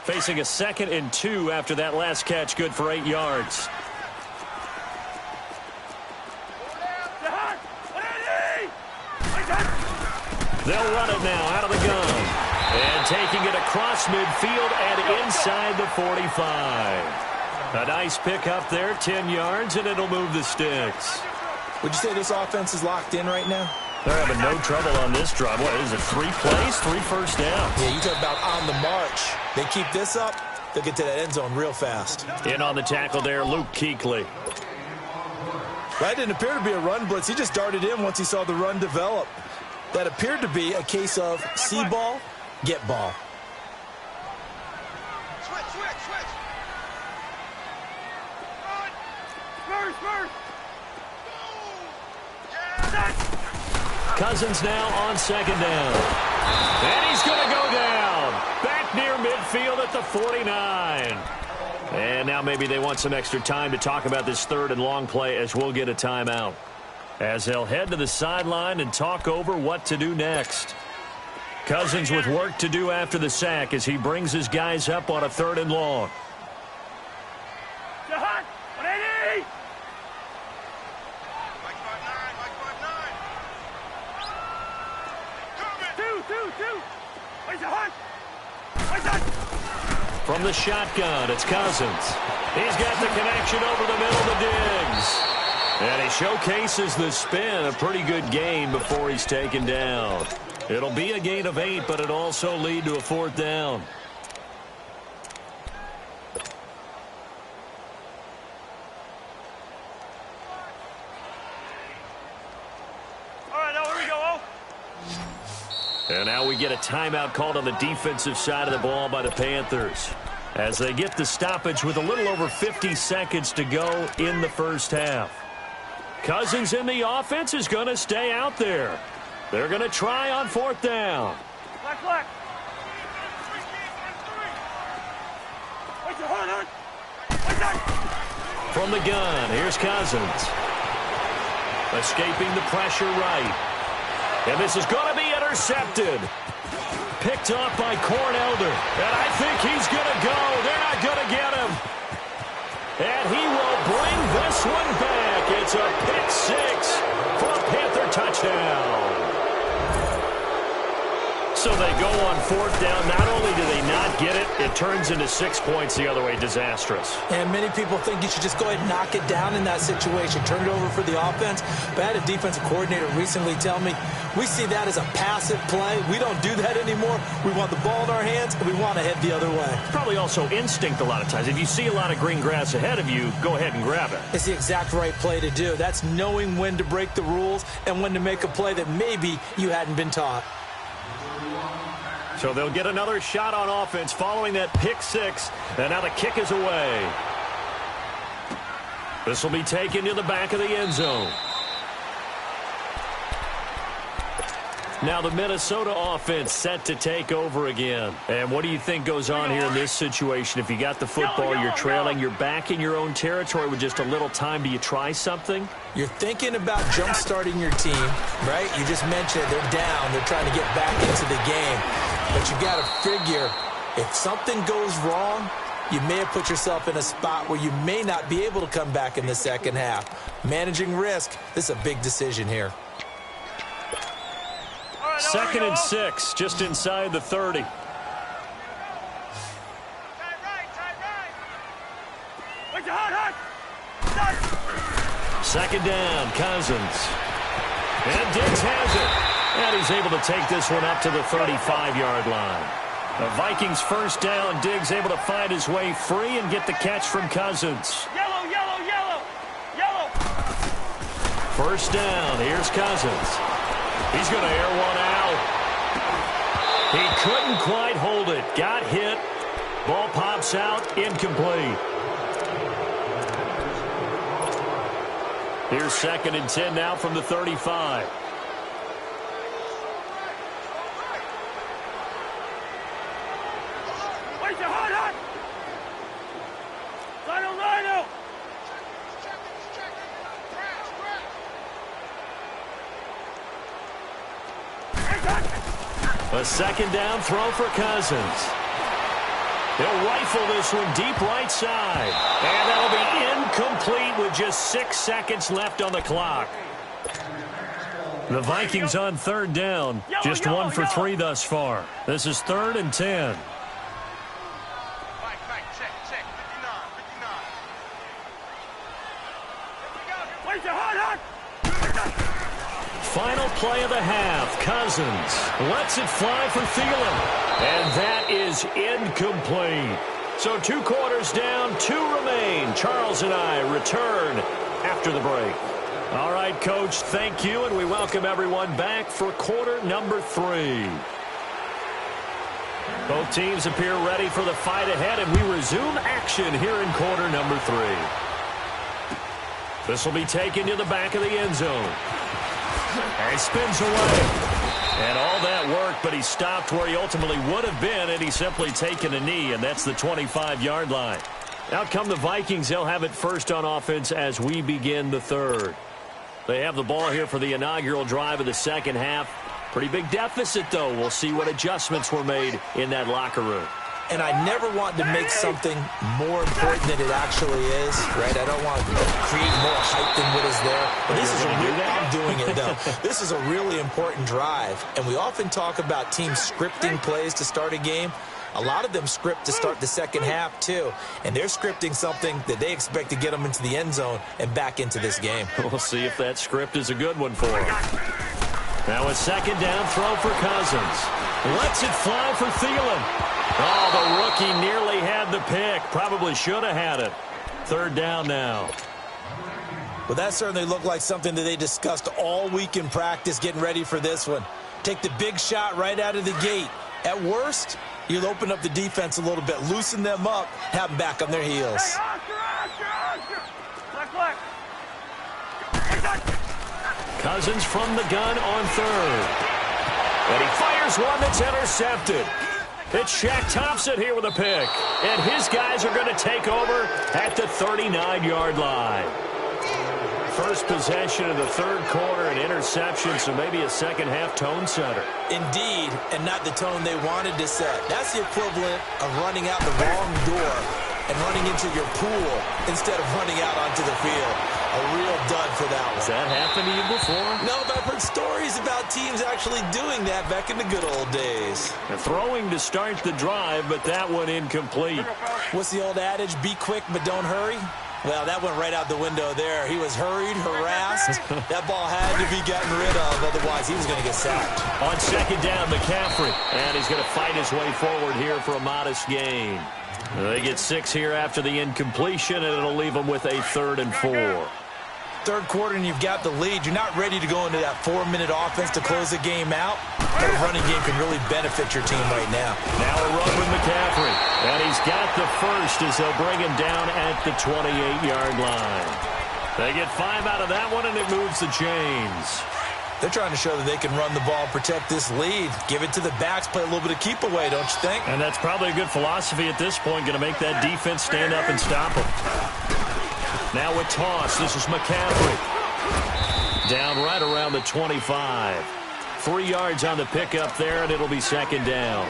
Facing a 2nd and 2 after that last catch, good for 8 yards. They'll run it now out of the gun. And taking it across midfield and inside the 45. A nice pick up there, 10 yards, and it'll move the sticks. Would you say this offense is locked in right now? They're having no trouble on this drive. What is it, 3 plays, 3 first downs? Yeah, you talk about on the march. They keep this up, they'll get to that end zone real fast. In on the tackle there, Luke Kuechly. That didn't appear to be a run blitz. He just darted in once he saw the run develop. That appeared to be a case of see ball, get ball. Switch. Cousins now on 2nd down. And he's going to go down. Back near midfield at the 49. And now maybe they want some extra time to talk about this 3rd and long play as we'll get a timeout. As they'll head to the sideline and talk over what to do next. Cousins with work to do after the sack as he brings his guys up on a 3rd and long. From the shotgun, it's Cousins. He's got the connection over the middle to Diggs. And he showcases the spin, a pretty good gain before he's taken down. It'll be a gain of 8, but it'll also lead to a 4th down. All right, now here we go. And now we get a timeout called on the defensive side of the ball by the Panthers as they get the stoppage with a little over 50 seconds to go in the first half. Cousins in the offense is going to stay out there. They're going to try on 4th down. Black. From the gun, here's Cousins. Escaping the pressure right. And this is going to be intercepted. Picked off by Cornelder. And I think he's going to go. They're not going to get him. And he will bring this one back. It's a pick 6 for a Panther touchdown. So they go on 4th down. Not only do they not get it, it turns into 6 points the other way. Disastrous. And many people think you should just go ahead and knock it down in that situation. Turn it over for the offense. But I had a defensive coordinator recently tell me, we see that as a passive play. We don't do that anymore. We want the ball in our hands, and we want to head the other way. Probably also instinct a lot of times. If you see a lot of green grass ahead of you, go ahead and grab it. It's the exact right play to do. That's knowing when to break the rules and when to make a play that maybe you hadn't been taught. So they'll get another shot on offense following that pick 6, and now the kick is away. This will be taken to the back of the end zone. Now the Minnesota offense set to take over again. And what do you think goes on here in this situation? If you got the football, you're trailing, you're back in your own territory with just a little time. Do you try something? You're thinking about jump-starting your team, right? You just mentioned they're down. They're trying to get back into the game. But you got to figure, if something goes wrong, you may have put yourself in a spot where you may not be able to come back in the second half. Managing risk, this is a big decision here. 2nd and 6, just inside the 30. Tight right. 2nd down, Cousins. And Diggs has it. And he's able to take this one up to the 35-yard line. The Vikings first down. Diggs able to find his way free and get the catch from Cousins. Yellow. First down. Here's Cousins. He's going to air one out. He couldn't quite hold it. Got hit. Ball pops out. Incomplete. Here's 2nd and 10 now from the 35. A 2nd down throw for Cousins. He'll rifle this one deep right side. And that'll be incomplete with just 6 seconds left on the clock. The Vikings on third down. Just 1 for 3 thus far. This is 3rd and 10. Final play of the half. Cousins lets it fly for Thielen. And that is incomplete. So 2 quarters down, 2 remain. Charles and I return after the break. All right, Coach, thank you, and we welcome everyone back for quarter number 3. Both teams appear ready for the fight ahead, and we resume action here in quarter number 3. This will be taken to the back of the end zone. And he spins away. And all that worked, but he stopped where he ultimately would have been, and he's simply taken a knee, and that's the 25-yard line. Out come the Vikings. They'll have it first on offense as we begin the 3rd. They have the ball here for the inaugural drive of the second half. Pretty big deficit, though. We'll see what adjustments were made in that locker room. And I never want to make something more important than it actually is, right? I don't want to create more hype than what is there. But this is I'm doing it, though. This is a really important drive. And we often talk about teams scripting plays to start a game. A lot of them script to start the second half, too. And they're scripting something that they expect to get them into the end zone and back into this game. We'll see if that script is a good one for them. Now a second down throw for Cousins. Lets it fly for Thielen. Oh, the rookie nearly had the pick. Probably should have had it. 3rd down now. Well, that certainly looked like something that they discussed all week in practice getting ready for this one. Take the big shot right out of the gate. At worst, you'll open up the defense a little bit, loosen them up, have them back on their heels. Cousins from the gun on 3rd. And he fires one that's intercepted. It's Shaq Thompson here with a pick. And his guys are going to take over at the 39-yard line. First possession of the 3rd quarter, an interception, so maybe a second-half tone setter. Indeed, and not the tone they wanted to set. That's the equivalent of running out the wrong door and running into your pool instead of running out onto the field. A real dud for that one. Has that happened to you before? No, but I've heard stories about teams actually doing that back in the good old days. Throwing to start the drive, but that one incomplete. What's the old adage? Be quick, but don't hurry. Well, that went right out the window there. He was hurried, harassed. That ball had to be gotten rid of, otherwise he was going to get sacked. On second down, McCaffrey. And he's going to fight his way forward here for a modest gain. They get 6 here after the incompletion, and it'll leave them with a 3rd and 4. 3rd quarter and you've got the lead. You're not ready to go into that 4-minute offense to close the game out. But a running game can really benefit your team right now. Now a run with McCaffrey. And he's got the first as they'll bring him down at the 28-yard line. They get 5 out of that one, and it moves the chains. They're trying to show that they can run the ball, protect this lead. Give it to the backs, play a little bit of keep away, don't you think? And that's probably a good philosophy at this point, going to make that defense stand up and stop them. Now a toss. This is McCaffrey. Down right around the 25. 3 yards on the pickup there, and it'll be second down.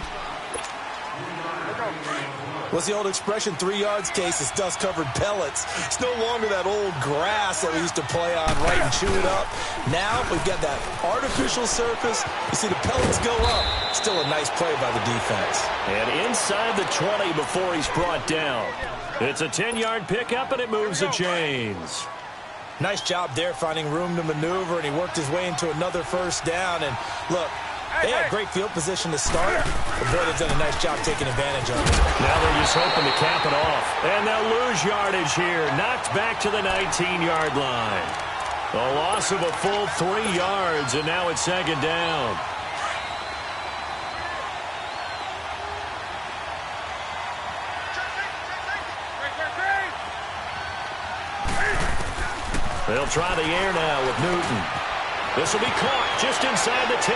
What's the old expression? 3 yards case is dust-covered pellets. It's no longer that old grass that we used to play on, right, and chew it up. Now we've got that artificial surface. You see the pellets go up. Still a nice play by the defense. And inside the 20 before he's brought down. It's a 10-yard pickup, and it moves the chains. Nice job there finding room to maneuver, and he worked his way into another first down. And look, they had great field position to start, but boy, they've done a nice job taking advantage of it. Now they're just hoping to cap it off. And they'll lose yardage here. Knocked back to the 19-yard line. A loss of a full 3 yards, and now it's second down. They'll try the air now with Newton. This will be caught just inside the 10.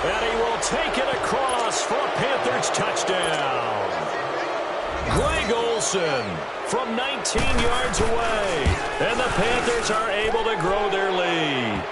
And he will take it across for a Panthers touchdown. Greg Olsen from 19 yards away. And the Panthers are able to grow their lead.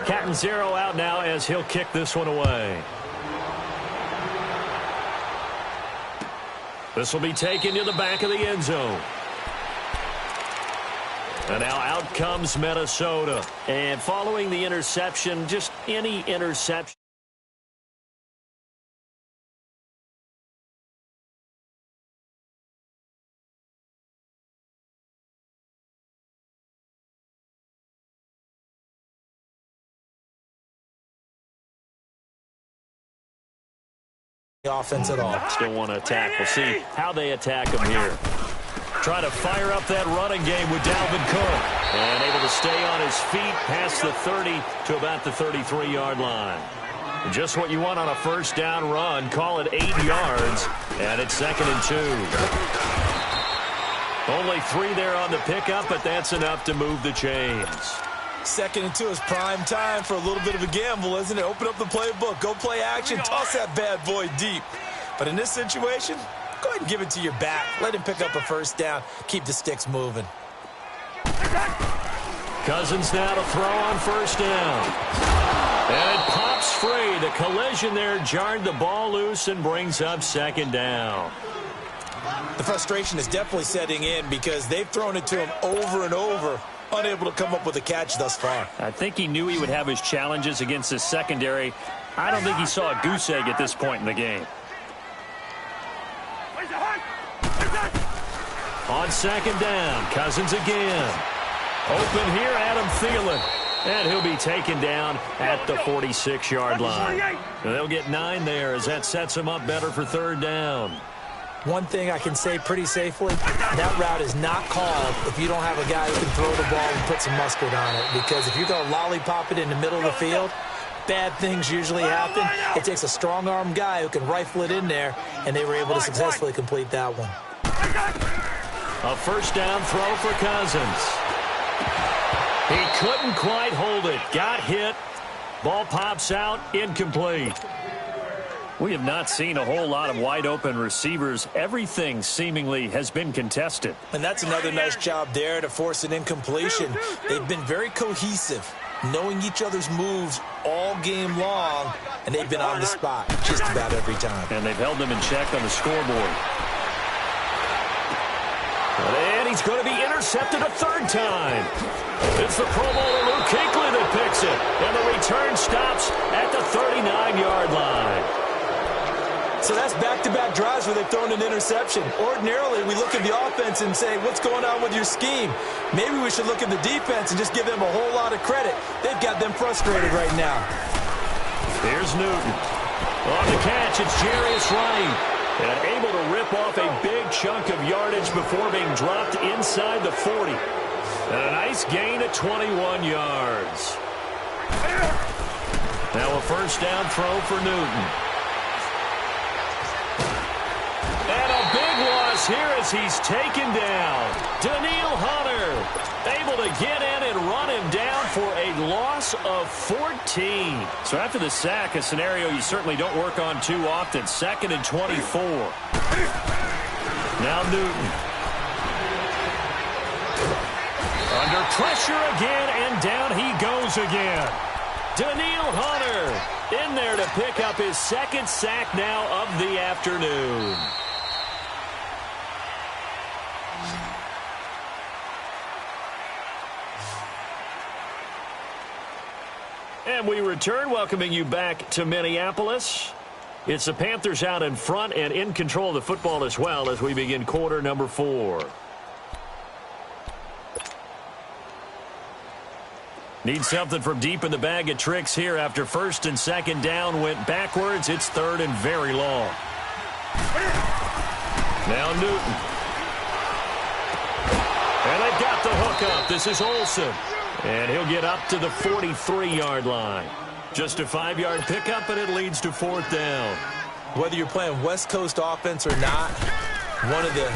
Cat and zero out now as he'll kick this one away. This will be taken to the back of the end zone. And now out comes Minnesota. And following the interception, just any interception. Offense at all. Still want to attack. We'll see how they attack him here. Try to fire up that running game with Dalvin Cook. And able to stay on his feet past the 30 to about the 33-yard line. Just what you want on a first down run. Call it 8 yards. And it's 2nd and 2. Only 3 there on the pickup, but that's enough to move the chains. 2nd and 2 is prime time for a little bit of a gamble, isn't it? Open up the playbook, go play action, toss that bad boy deep. But in this situation, go ahead and give it to your back. Let him pick up a first down. Keep the sticks moving. Cousins now to throw on first down. And it pops free. The collision there jarred the ball loose and brings up 2nd down. The frustration is definitely setting in because they've thrown it to him over and over. Unable to come up with a catch thus far. I think he knew he would have his challenges against his secondary. I don't think he saw a goose egg at this point in the game. On 2nd down, Cousins again. Open here, Adam Thielen. And he'll be taken down at the 46-yard line. And they'll get 9 there as that sets him up better for 3rd down. One thing I can say pretty safely, that route is not called if you don't have a guy who can throw the ball and put some mustard on it. Because if you're going to lollipop it in the middle of the field, bad things usually happen. It takes a strong-arm guy who can rifle it in there, and they were able to successfully complete that one. A first down throw for Cousins. He couldn't quite hold it. Got hit. Ball pops out. Incomplete. We have not seen a whole lot of wide-open receivers. Everything seemingly has been contested. And that's another nice job there to force an incompletion. They've been very cohesive, knowing each other's moves all game long, and they've been on the spot just about every time. And they've held them in check on the scoreboard. And he's going to be intercepted a 3rd time. It's the Pro Bowler Luke Kuechly that picks it. And the return stops at the 39-yard line. So that's back-to-back drives where they've thrown an interception. Ordinarily, we look at the offense and say, what's going on with your scheme? Maybe we should look at the defense and just give them a whole lot of credit. They've got them frustrated right now. Here's Newton. On the catch, it's Jarius Wright. And able to rip off a big chunk of yardage before being dropped inside the 40. And a nice gain of 21 yards. Now a first down throw for Newton. And a big loss here as he's taken down. Daniil Hunter able to get in and run him down for a loss of 14. So after the sack, a scenario you certainly don't work on too often. 2nd and 24. Now Newton. Under pressure again, and down he goes again. Daniil Hunter in there to pick up his 2nd sack now of the afternoon. And we return, welcoming you back to Minneapolis. It's the Panthers out in front and in control of the football as well as we begin quarter number 4. Need something from deep in the bag of tricks here after 1st and 2nd down went backwards. It's 3rd and very long. Now Newton. And they've got the hook up. This is Olsen. And he'll get up to the 43-yard line. Just a 5-yard pickup, and it leads to 4th down. Whether you're playing West Coast offense or not, one of the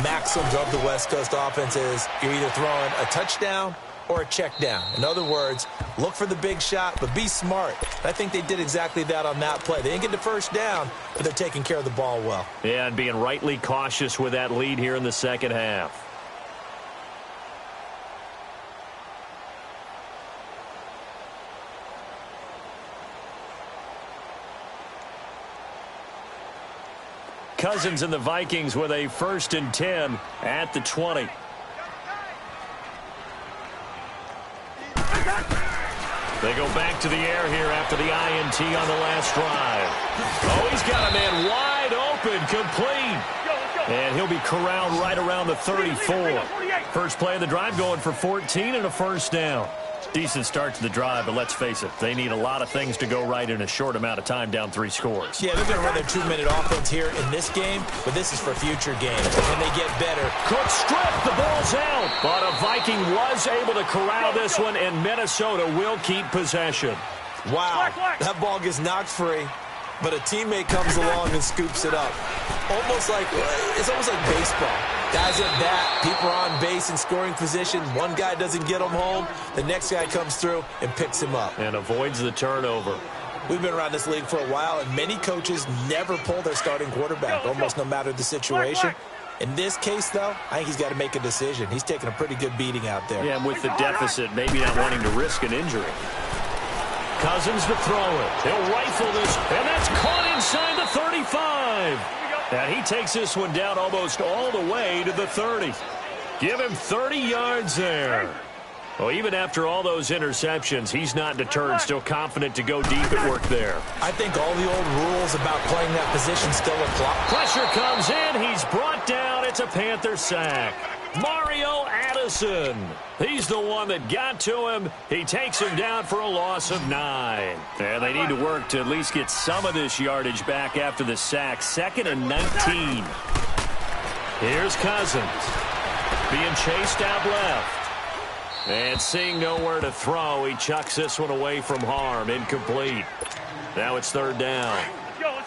maxims of the West Coast offense is you're either throwing a touchdown or a check down. In other words, look for the big shot, but be smart. I think they did exactly that on that play. They didn't get the first down, but they're taking care of the ball well. Yeah, and being rightly cautious with that lead here in the 2nd half. Cousins and the Vikings with a 1st and 10 at the 20. They go back to the air here after the INT on the last drive. Oh, he's got a man wide open, complete. And he'll be corralled right around the 34. First play of the drive going for 14 and a 1st down. Decent start to the drive, but let's face it, they need a lot of things to go right in a short amount of time, down 3 scores. Yeah, they're going to run their 2-minute offense here in this game, but this is for future games. When they get better. Cook strip, the ball's out. But a Viking was able to corral this one, and Minnesota will keep possession. Wow, that ball gets knocked free, but a teammate comes along and scoops it up. It's almost like baseball. Guys at bat, people are on base in scoring position. One guy doesn't get him home. The next guy comes through and picks him up. And avoids the turnover. We've been around this league for a while, and many coaches never pull their starting quarterback, almost no matter the situation. In this case, though, I think he's got to make a decision. He's taking a pretty good beating out there. Yeah, and with the deficit, maybe not wanting to risk an injury. Cousins to throw it. He'll rifle this, and that's caught inside the 35. And he takes this one down almost all the way to the 30. Give him 30 yards there. Well, even after all those interceptions, he's not deterred, still confident to go deep at work there. I think all the old rules about playing that position still apply. Pressure comes in. He's brought down. It's a Panther sack. Mario Addison. He's the one that got to him. He takes him down for a loss of 9. And they need to work to at least get some of this yardage back after the sack. 2nd and 19. Here's Cousins. Being chased out left. And seeing nowhere to throw, he chucks this one away from harm. Incomplete. Now it's 3rd down.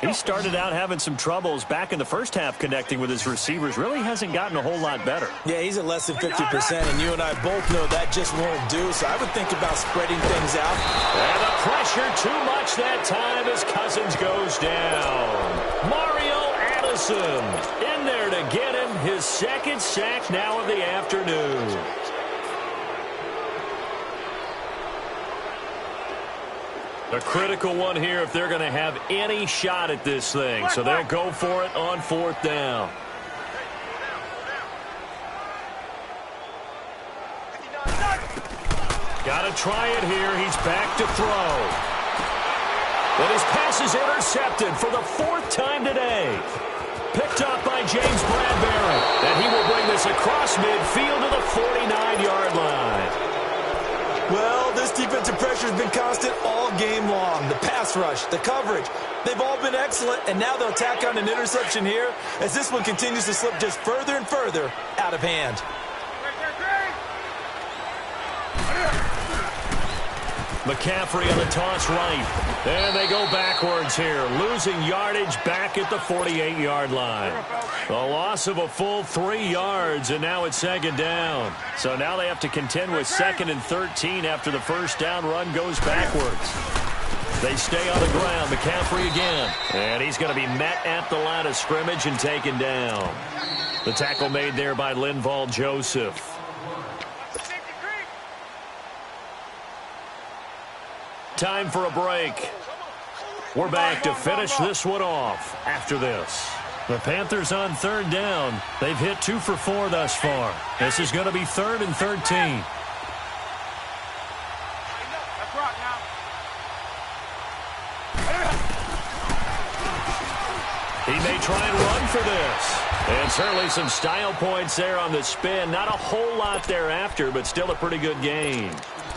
He started out having some troubles back in the first half connecting with his receivers. Really hasn't gotten a whole lot better. Yeah, he's at less than 50%, and you and I both know that just won't do. So I would think about spreading things out. And the pressure too much that time as Cousins goes down. Mario Addison in there to get him his 2nd sack now of the afternoon. A critical one here if they're going to have any shot at this thing. So they'll go for it on 4th down. Got to try it here. He's back to throw. But his pass is intercepted for the 4th time today. Picked up by James Bradbury. And he will bring this across midfield to the 49-yard line. Well, this defensive pressure has been constant all game long. The pass rush, the coverage, they've all been excellent, and now they'll tack on an interception here as this one continues to slip just further and further out of hand. McCaffrey on the toss right. And they go backwards here, losing yardage back at the 48-yard line. A loss of a full 3 yards, and now it's 2nd down. So now they have to contend with 2nd and 13 after the 1st down run goes backwards. They stay on the ground. McCaffrey again. And he's going to be met at the line of scrimmage and taken down. The tackle made there by Linval Joseph. Time for a break. We're back to finish this one off after this. The Panthers on 3rd down. They've hit 2 for 4 thus far. This is going to be 3rd and 13. He may try and run for this. And certainly some style points there on the spin. Not a whole lot thereafter, but still a pretty good game.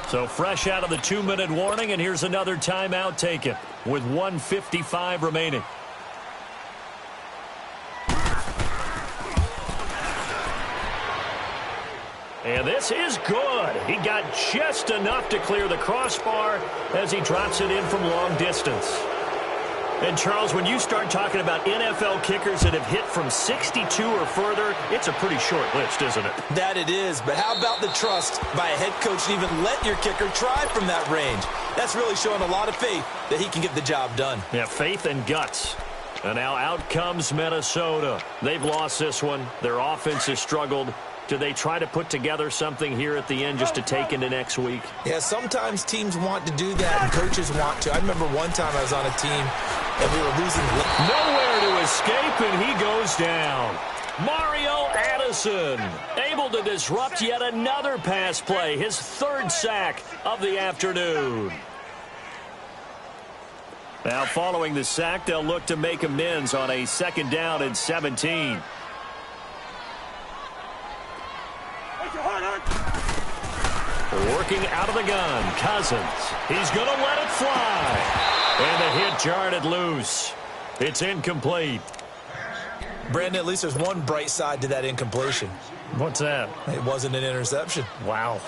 So fresh out of the 2-minute warning, and here's another timeout taken with 1:55 remaining. And this is good. He got just enough to clear the crossbar as he drops it in from long distance. And, Charles, when you start talking about NFL kickers that have hit from 62 or further, it's a pretty short list, isn't it? That it is, but how about the trust by a head coach to even let your kicker try from that range? That's really showing a lot of faith that he can get the job done. Yeah, faith and guts. And now out comes Minnesota. They've lost this one. Their offense has struggled. Do they try to put together something here at the end just to take into next week? Yeah, sometimes teams want to do that and coaches want to. I remember one time I was on a team and we were losing. Nowhere to escape, and he goes down. Mario Addison able to disrupt yet another pass play, his third sack of the afternoon. Now following the sack, they'll look to make amends on a 2nd down and 17. Working out of the gun, Cousins. He's going to let it fly. And the hit jarred it loose. It's incomplete. Brandon, at least there's one bright side to that incompletion. What's that? It wasn't an interception. Wow.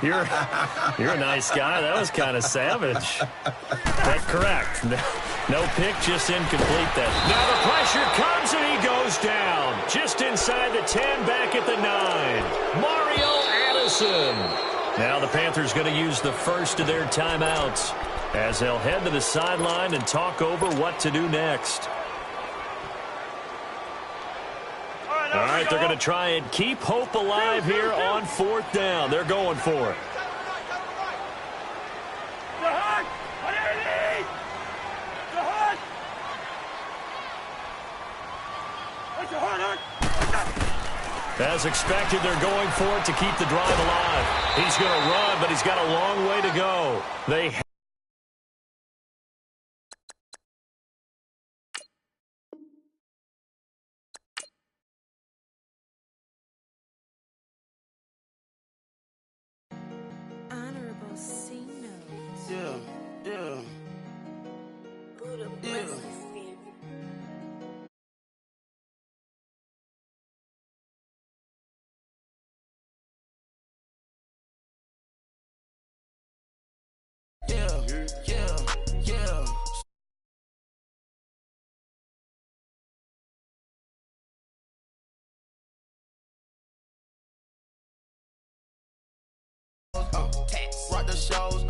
You're a nice guy. That was kind of savage. That's correct. No pick, just incomplete then. Now the pressure comes and he goes down. Just inside the 10, back at the 9. Mario Addison. Now the Panthers going to use the first of their timeouts as they'll head to the sideline and talk over what to do next. All right, they're going to try and keep hope alive here on 4th down. They're going for it. As expected, they're going for it to keep the drive alive. He's going to run, but he's got a long way to go. Rock the shows,